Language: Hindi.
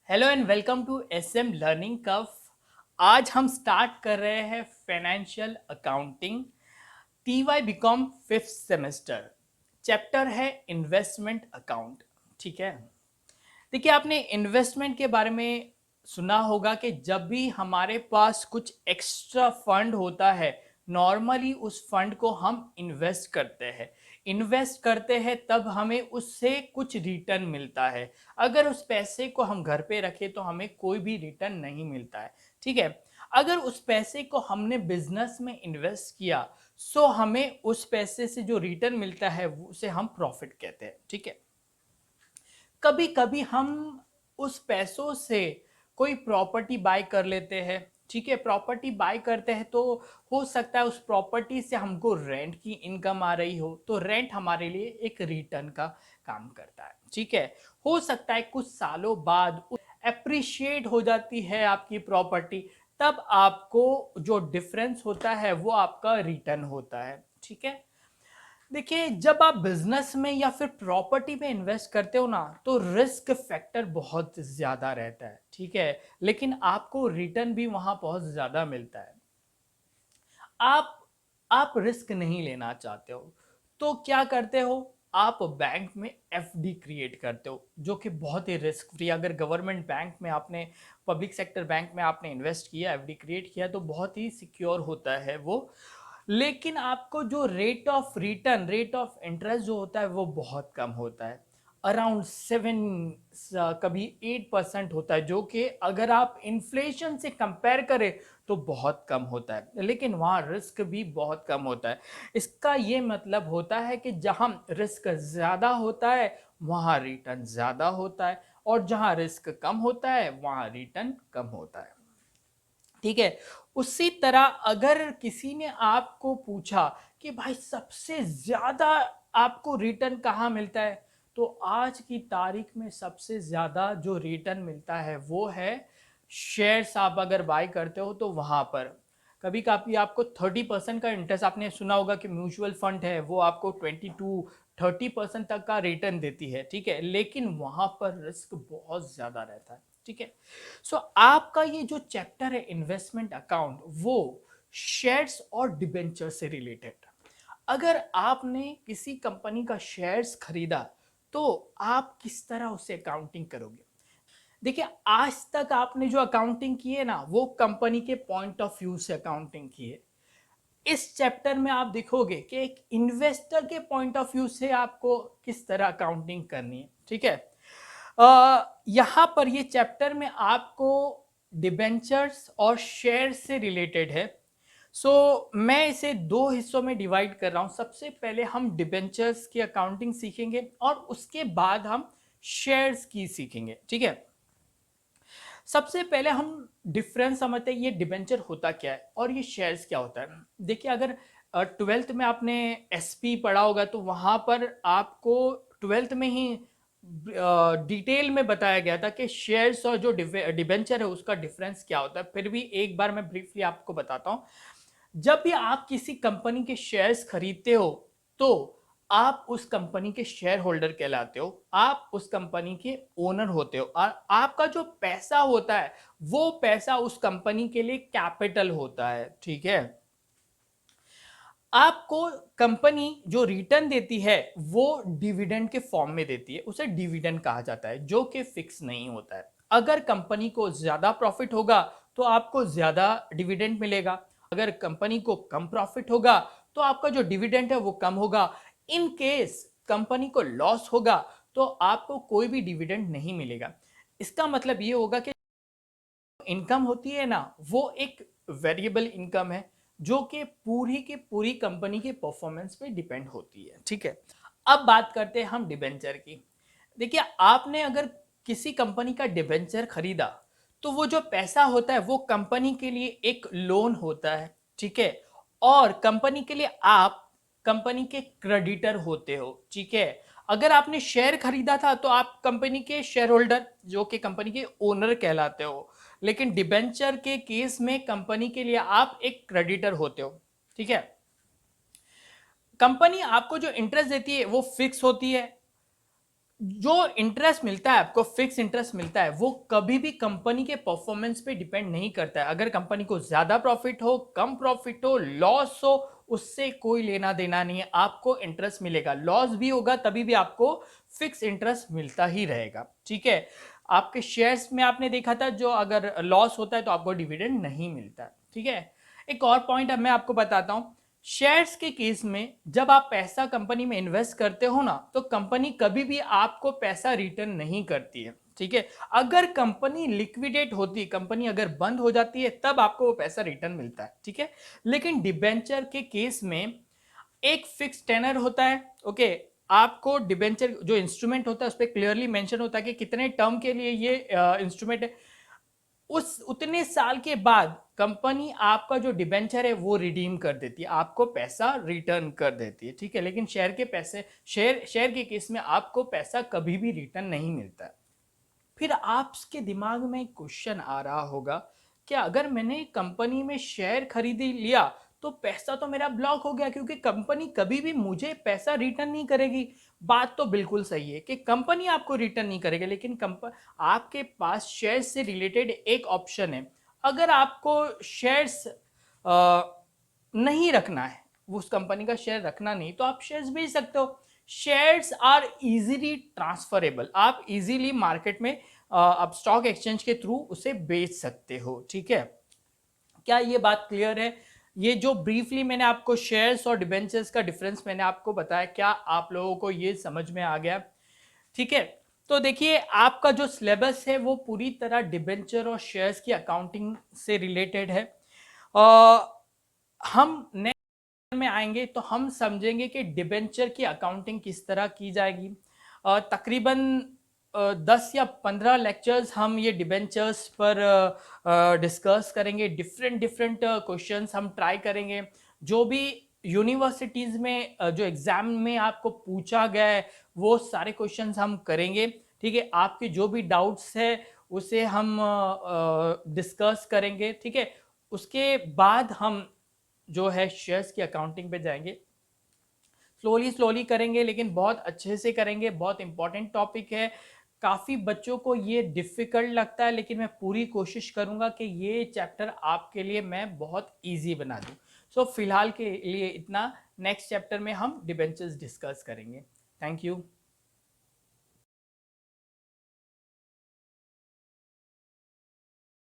Hello and welcome to SM learning curve. आज हम स्टार्ट कर रहे हैं financial accounting TY BCom fifth semester. Chapter है इन्वेस्टमेंट अकाउंट। ठीक है, देखिए आपने इन्वेस्टमेंट के बारे में सुना होगा कि जब भी हमारे पास कुछ एक्स्ट्रा फंड होता है, नॉर्मली उस फंड को हम इन्वेस्ट करते हैं तब हमें उससे कुछ रिटर्न मिलता है। अगर उस पैसे को हम घर पे रखें तो हमें कोई भी रिटर्न नहीं मिलता है। ठीक है, अगर उस पैसे को हमने बिजनेस में इन्वेस्ट किया सो हमें उस पैसे से जो रिटर्न मिलता है उसे हम प्रॉफिट कहते हैं। ठीक है, कभी कभी हम उस पैसों से कोई प्रॉपर्टी बाय कर लेते हैं। ठीक है, प्रॉपर्टी बाय करते हैं तो हो सकता है उस प्रॉपर्टी से हमको रेंट की इनकम आ रही हो, तो रेंट हमारे लिए एक रिटर्न का काम करता है। ठीक है, हो सकता है कुछ सालों बाद एप्रिशिएट हो जाती है आपकी प्रॉपर्टी, तब आपको जो डिफरेंस होता है वो आपका रिटर्न होता है। ठीक है, देखिए जब आप बिजनेस में या फिर प्रॉपर्टी में इन्वेस्ट करते हो ना तो रिस्क फैक्टर बहुत ज्यादा रहता है। ठीक है, लेकिन आपको रिटर्न भी वहां बहुत ज्यादा मिलता है। आप आप रिस्क नहीं लेना चाहते हो तो क्या करते हो, आप बैंक में एफडी क्रिएट करते हो जो कि बहुत ही रिस्क फ्री। अगर गवर्नमेंट बैंक में आपने, पब्लिक सेक्टर बैंक में आपने इन्वेस्ट किया, एफडी क्रिएट किया तो बहुत ही सिक्योर होता है वो। लेकिन आपको जो रेट ऑफ इंटरेस्ट जो होता है वो बहुत कम होता है, अराउंड 7 कभी 8% होता है, जो कि अगर आप इन्फ्लेशन से कंपेयर करें तो बहुत कम होता है, लेकिन वहाँ रिस्क भी बहुत कम होता है। इसका ये मतलब होता है कि जहाँ रिस्क ज़्यादा होता है वहाँ रिटर्न ज़्यादा होता है, और जहाँ रिस्क कम होता है वहाँ रिटर्न कम होता है। ठीक है, उसी तरह अगर किसी ने आपको पूछा कि भाई सबसे ज्यादा आपको रिटर्न कहाँ मिलता है, तो आज की तारीख में सबसे ज्यादा जो रिटर्न मिलता है वो है शेयर्स। आप अगर बाय करते हो तो वहां पर कभी कभी आपको 30% का इंटरेस्ट, आपने सुना होगा कि म्यूचुअल फंड है वो आपको 22-30% तक का रिटर्न देती है। ठीक है, लेकिन वहां पर रिस्क बहुत ज्यादा रहता है। ठीक है, सो आपका ये जो चैप्टर है इन्वेस्टमेंट अकाउंट वो शेयर्स और डिबेंचर से रिलेटेड। अगर आपने किसी कंपनी का शेयर्स खरीदा तो आप किस तरह उसे अकाउंटिंग करोगे। देखिए आज तक आपने जो अकाउंटिंग की है ना वो कंपनी के पॉइंट ऑफ व्यू से अकाउंटिंग की है। इस चैप्टर में आप देखोगे कि एक इन्वेस्टर के पॉइंट ऑफ व्यू से आपको किस तरह अकाउंटिंग करनी है। ठीक है, यहां पर ये चैप्टर में आपको डिबेंचर्स और शेयर से रिलेटेड है। मैं इसे दो हिस्सों में डिवाइड कर रहा हूं। सबसे पहले हम डिबेंचर्स की अकाउंटिंग सीखेंगे और उसके बाद हम शेयर्स की सीखेंगे। ठीक है, सबसे पहले हम डिफरेंस समझते हैं, ये डिबेंचर होता क्या है और ये शेयर्स क्या होता है। देखिए अगर ट्वेल्थ में आपने एसपी पढ़ा होगा तो वहां पर आपको ट्वेल्थ में ही डिटेल में बताया गया था कि शेयर्स और जो डिबेंचर है उसका डिफरेंस क्या होता है। फिर भी एक बार मैं ब्रीफली आपको बताता हूँ। जब भी आप किसी कंपनी के शेयर्स खरीदते हो तो आप उस कंपनी के शेयर होल्डर कहलाते हो, आप उस कंपनी के ओनर होते हो, और आपका जो पैसा होता है वो पैसा उस कंपनी के लिए कैपिटल होता है। ठीक है, आपको कंपनी जो रिटर्न देती है वो डिविडेंड के फॉर्म में देती है, उसे डिविडेंड कहा जाता है, जो कि फिक्स नहीं होता है। अगर कंपनी को ज्यादा प्रॉफिट होगा तो आपको ज्यादा डिविडेंड मिलेगा, अगर कंपनी को कम प्रॉफिट होगा तो आपका जो डिविडेंड है वो कम होगा। इन केस कंपनी को लॉस होगा तो आपको कोई भी डिविडेंड नहीं मिलेगा। इसका मतलब ये होगा कि इनकम होती है ना वो एक वेरिएबल इनकम है जो कि पूरी की पूरी कंपनी के परफॉर्मेंस पे डिपेंड होती है। ठीक है, अब बात करते हैं हम डिबेंचर की। देखिए आपने अगर किसी कंपनी का डिबेंचर खरीदा तो वो जो पैसा होता है वो कंपनी के लिए एक लोन होता है। ठीक है, और कंपनी के लिए आप कंपनी के क्रेडिटर होते हो। ठीक है, अगर आपने शेयर खरीदा था तो आप कंपनी के शेयर होल्डर जो कि कंपनी के ओनर कहलाते हो, लेकिन डिबेंचर के केस में कंपनी के लिए आप एक क्रेडिटर होते हो। ठीक है, कंपनी आपको जो इंटरेस्ट देती है वो फिक्स होती है, जो इंटरेस्ट मिलता है आपको, फिक्स इंटरेस्ट मिलता है, वो कभी भी कंपनी के परफॉर्मेंस पे डिपेंड नहीं करता है। अगर कंपनी को ज्यादा प्रॉफिट हो, कम प्रॉफिट हो, लॉस हो, उससे कोई लेना देना नहीं है। आपको इंटरेस्ट मिलेगा, लॉस भी होगा तभी भी आपको फिक्स इंटरेस्ट मिलता ही रहेगा। ठीक है, आपके शेयर्स में आपने देखा था, जो अगर लॉस होता है तो आपको डिविडेंड नहीं मिलता है। ठीक है, एक और पॉइंट अब मैं आपको बताता हूं। शेयर्स के केस में जब आप पैसा कंपनी में इन्वेस्ट करते हो ना, तो कंपनी कभी भी आपको पैसा रिटर्न नहीं करती है। ठीक है, अगर कंपनी लिक्विडेट होती, कंपनी अगर बंद हो जाती है, तब आपको वो पैसा रिटर्न मिलता है। ठीक है, लेकिन डिबेंचर के केस में एक फिक्स टेनर होता है। ओके, आपको डिबेंचर जो इंस्ट्रूमेंट होता है उस पर क्लियरली मेंशन होता है कि कितने टर्म के लिए ये इंस्ट्रूमेंट है। उस उतने साल के बाद कंपनी आपका जो डिबेंचर है वो रिडीम कर देती है, आपको पैसा रिटर्न कर देती है। ठीक है, लेकिन शेयर के पैसे, शेयर के केस में आपको पैसा कभी भी रिटर्न नहीं मिलता है। फिर आपके दिमाग में एक क्वेश्चन आ रहा होगा कि अगर मैंने कंपनी में शेयर खरीदी लिया तो पैसा तो मेरा ब्लॉक हो गया, क्योंकि कंपनी कभी भी मुझे पैसा रिटर्न नहीं करेगी। बात तो बिल्कुल सही है कि कंपनी आपको रिटर्न नहीं करेगी, लेकिन आपके पास शेयर से रिलेटेड एक ऑप्शन है। अगर आपको शेयर्स नहीं रखना है, उस कंपनी का शेयर रखना नहीं, तो आप शेयर्स बेच सकते हो। शेयर्स आर इजीली ट्रांसफरेबल, आप इजीली मार्केट में आप स्टॉक एक्सचेंज के थ्रू उसे बेच सकते हो। ठीक है, क्या ये बात क्लियर है? ये जो ब्रीफली मैंने आपको शेयर्स और डिबेंचर्स का डिफरेंस मैंने आपको बताया, क्या आप लोगों को ये समझ में आ गया? ठीक है, तो देखिए आपका जो सिलेबस है वो पूरी तरह डिबेंचर और शेयर्स की अकाउंटिंग से रिलेटेड है। हम नेक्स्ट में आएंगे तो हम समझेंगे कि डिबेंचर की अकाउंटिंग किस तरह की जाएगी। तकरीबन 10 या 15 लेक्चर्स हम ये डिबेंचर्स पर डिस्कस करेंगे। डिफरेंट डिफरेंट क्वेश्चंस हम ट्राई करेंगे, जो भी यूनिवर्सिटीज़ में जो एग्ज़ाम में आपको पूछा गया है वो सारे क्वेश्चंस हम करेंगे। ठीक है, आपके जो भी डाउट्स है उसे हम डिस्कस करेंगे। ठीक है, उसके बाद हम जो है शेयर्स की अकाउंटिंग पे जाएंगे। स्लोली स्लोली करेंगे, लेकिन बहुत अच्छे से करेंगे। बहुत इंपॉर्टेंट टॉपिक है, काफ़ी बच्चों को ये डिफ़िकल्ट लगता है, लेकिन मैं पूरी कोशिश करूँगा कि ये चैप्टर आपके लिए मैं बहुत ईजी बना दूँ। सो फिलहाल के लिए इतना। नेक्स्ट चैप्टर में हम डिबेंचर्स डिस्कस करेंगे। Thank you.